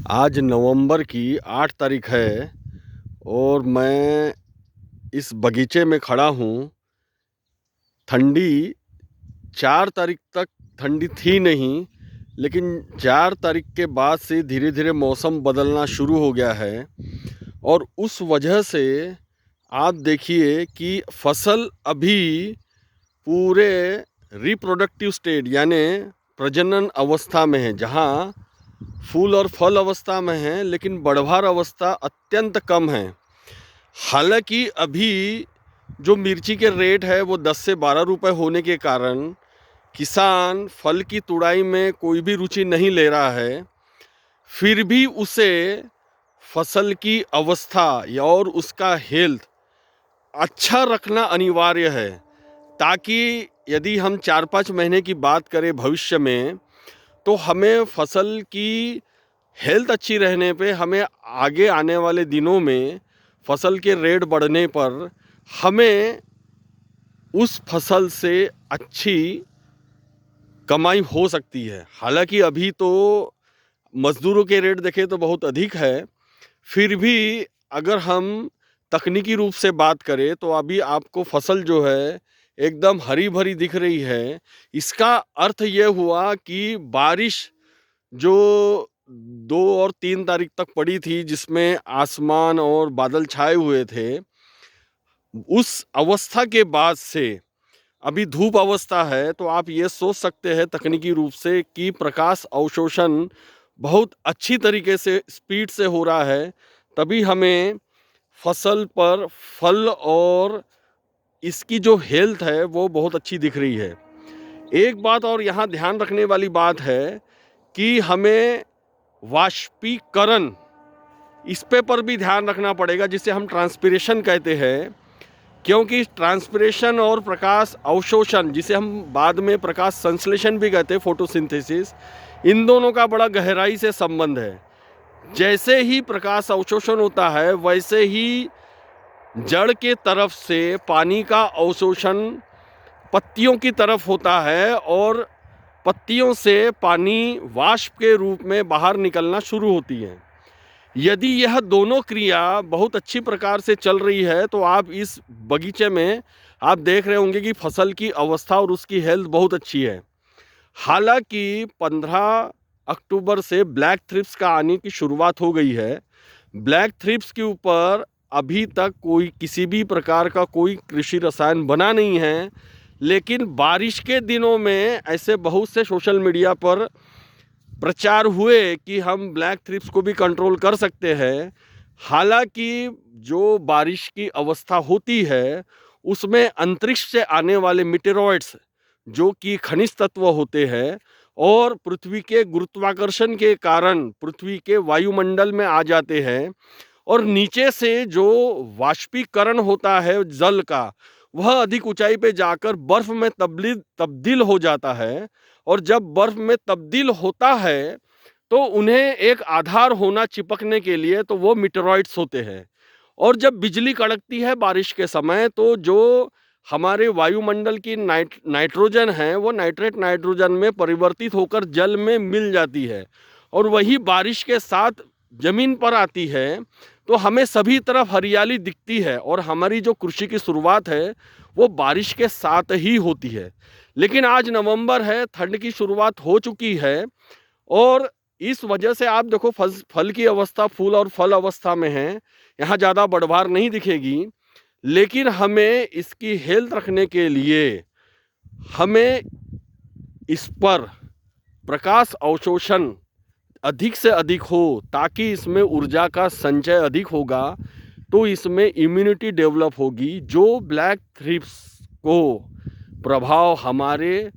आज नवंबर की 8 तारीख है और मैं इस बगीचे में खड़ा हूँ। ठंडी 4 तारीख तक ठंडी थी नहीं, लेकिन 4 तारीख के बाद से धीरे धीरे मौसम बदलना शुरू हो गया है और उस वजह से आप देखिए कि फसल अभी पूरे रिप्रोडक्टिव स्टेज यानी प्रजनन अवस्था में है, जहाँ फूल और फल अवस्था में है, लेकिन बढ़वार अवस्था अत्यंत कम है। हालांकि अभी जो मिर्ची के रेट है वो 10 से 12 रुपए होने के कारण किसान फल की तुड़ाई में कोई भी रुचि नहीं ले रहा है। फिर भी उसे फसल की अवस्था या और उसका हेल्थ अच्छा रखना अनिवार्य है, ताकि यदि हम 4-5 महीने की बात करें भविष्य में, तो हमें फसल की हेल्थ अच्छी रहने पे हमें आगे आने वाले दिनों में फसल के रेट बढ़ने पर हमें उस फसल से अच्छी कमाई हो सकती है। हालांकि अभी तो मज़दूरों के रेट देखें तो बहुत अधिक है, फिर भी अगर हम तकनीकी रूप से बात करें तो अभी आपको फसल जो है एकदम हरी भरी दिख रही है। इसका अर्थ ये हुआ कि बारिश जो 2 और 3 तारीख तक पड़ी थी, जिसमें आसमान और बादल छाए हुए थे, उस अवस्था के बाद से अभी धूप अवस्था है। तो आप ये सोच सकते हैं तकनीकी रूप से कि प्रकाश अवशोषण बहुत अच्छी तरीके से स्पीड से हो रहा है, तभी हमें फसल पर फल और इसकी जो हेल्थ है वो बहुत अच्छी दिख रही है। एक बात और यहाँ ध्यान रखने वाली बात है कि हमें वाष्पीकरण, इस पे पर भी ध्यान रखना पड़ेगा, जिसे हम ट्रांसपिरेशन कहते हैं। क्योंकि ट्रांसपिरेशन और प्रकाश अवशोषण, जिसे हम बाद में प्रकाश संश्लेषण भी कहते हैं, फोटोसिंथेसिस, इन दोनों का बड़ा गहराई से संबंध है। जैसे ही प्रकाश अवशोषण होता है, वैसे ही जड़ के तरफ से पानी का अवशोषण पत्तियों की तरफ होता है और पत्तियों से पानी वाष्प के रूप में बाहर निकलना शुरू होती है। यदि यह दोनों क्रिया बहुत अच्छी प्रकार से चल रही है, तो आप इस बगीचे में आप देख रहे होंगे कि फसल की अवस्था और उसकी हेल्थ बहुत अच्छी है। हालांकि 15 अक्टूबर से ब्लैक थ्रिप्स का आने की शुरुआत हो गई है। ब्लैक थ्रिप्स के ऊपर अभी तक कोई किसी भी प्रकार का कोई कृषि रसायन बना नहीं है, लेकिन बारिश के दिनों में ऐसे बहुत से सोशल मीडिया पर प्रचार हुए कि हम ब्लैक थ्रिप्स को भी कंट्रोल कर सकते हैं। हालांकि जो बारिश की अवस्था होती है, उसमें अंतरिक्ष से आने वाले मीटेरॉइड्स, जो कि खनिज तत्व होते हैं, और पृथ्वी के गुरुत्वाकर्षण के कारण पृथ्वी के वायुमंडल में आ जाते हैं, और नीचे से जो वाष्पीकरण होता है जल का, वह अधिक ऊंचाई पे जाकर बर्फ में तब्दील हो जाता है। और जब बर्फ में तब्दील होता है तो उन्हें एक आधार होना चिपकने के लिए, तो वो मीटेरॉइड्स होते हैं। और जब बिजली कड़कती है बारिश के समय, तो जो हमारे वायुमंडल की नाइट्रोजन है, वो नाइट्रेट नाइट्रोजन में परिवर्तित होकर जल में मिल जाती है, और वही बारिश के साथ जमीन पर आती है। तो हमें सभी तरफ हरियाली दिखती है, और हमारी जो कृषि की शुरुआत है वो बारिश के साथ ही होती है। लेकिन आज नवंबर है, ठंड की शुरुआत हो चुकी है, और इस वजह से आप देखो फल की अवस्था फूल और फल अवस्था में है, यहाँ ज़्यादा बढ़वार नहीं दिखेगी। लेकिन हमें इसकी हेल्थ रखने के लिए हमें इस पर प्रकाश अवशोषण अधिक से अधिक हो, ताकि इसमें ऊर्जा का संचय अधिक होगा, तो इसमें इम्यूनिटी डेवलप होगी, जो ब्लैक थ्रिप्स को प्रभाव हमारे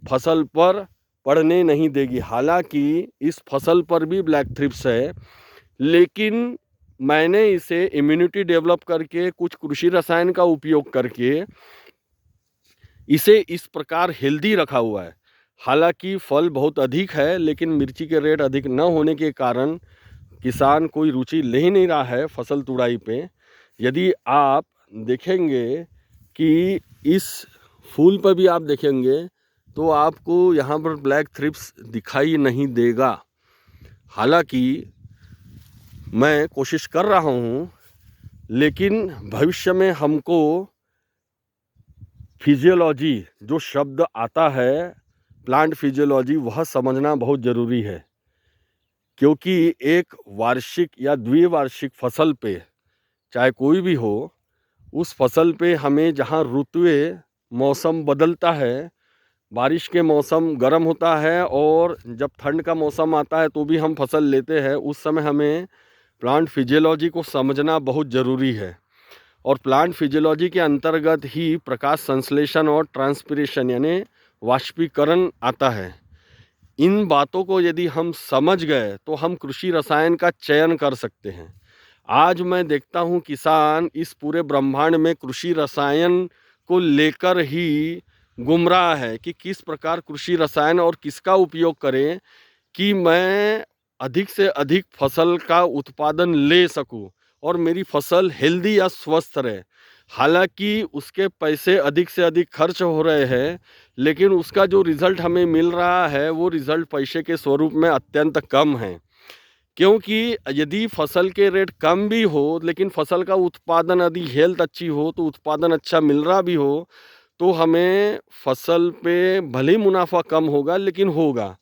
फसल पर पड़ने नहीं देगी। हालांकि इस फसल पर भी ब्लैक थ्रिप्स है, लेकिन मैंने इसे इम्यूनिटी डेवलप करके कुछ कृषि रसायन का उपयोग करके इसे इस प्रकार हेल्दी रखा हुआ है। हालांकि फल बहुत अधिक है, लेकिन मिर्ची के रेट अधिक न होने के कारण किसान कोई रुचि ले ही नहीं रहा है फसल तुड़ाई पे। यदि आप देखेंगे कि इस फूल पर भी आप देखेंगे तो आपको यहाँ पर ब्लैक थ्रिप्स दिखाई नहीं देगा। हालांकि मैं कोशिश कर रहा हूँ, लेकिन भविष्य में हमको फिजियोलॉजी जो शब्द आता है, प्लांट फिजियोलॉजी, वह समझना बहुत ज़रूरी है। क्योंकि एक वार्षिक या द्विवार्षिक फसल पे, चाहे कोई भी हो, उस फसल पे हमें जहाँ ऋतुएं, मौसम बदलता है, बारिश के मौसम गर्म होता है और जब ठंड का मौसम आता है तो भी हम फसल लेते हैं, उस समय हमें प्लांट फिजियोलॉजी को समझना बहुत ज़रूरी है। और प्लांट फिजियोलॉजी के अंतर्गत ही प्रकाश संश्लेषण और ट्रांसपिरेशन यानी वाष्पीकरण आता है। इन बातों को यदि हम समझ गए तो हम कृषि रसायन का चयन कर सकते हैं। आज मैं देखता हूँ किसान इस पूरे ब्रह्मांड में कृषि रसायन को लेकर ही गुमराह है कि किस प्रकार कृषि रसायन और किसका उपयोग करें कि मैं अधिक से अधिक फसल का उत्पादन ले सकूं और मेरी फसल हेल्दी या स्वस्थ रहे। हालांकि उसके पैसे अधिक से अधिक खर्च हो रहे हैं, लेकिन उसका जो रिज़ल्ट हमें मिल रहा है वो रिज़ल्ट पैसे के स्वरूप में अत्यंत कम है। क्योंकि यदि फसल के रेट कम भी हो, लेकिन फसल का उत्पादन, यदि हेल्थ अच्छी हो तो उत्पादन अच्छा मिल रहा भी हो, तो हमें फसल पे भले ही मुनाफा कम होगा लेकिन होगा।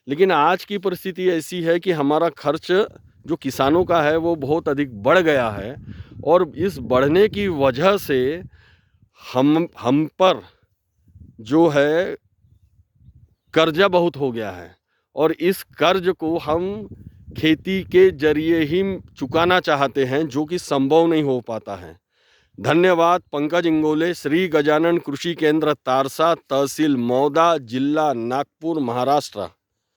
लेकिन आज की परिस्थिति ऐसी है कि हमारा खर्च जो किसानों का है वो बहुत अधिक बढ़ गया है और इस बढ़ने की वजह से हम पर जो है कर्जा बहुत हो गया है और इस कर्ज को हम खेती के जरिए ही चुकाना चाहते हैं, जो कि संभव नहीं हो पाता है। धन्यवाद। पंकज इंगोले, श्री गजानन कृषि केंद्र तारसा, तहसील मौदा, जिला नागपुर, महाराष्ट्र।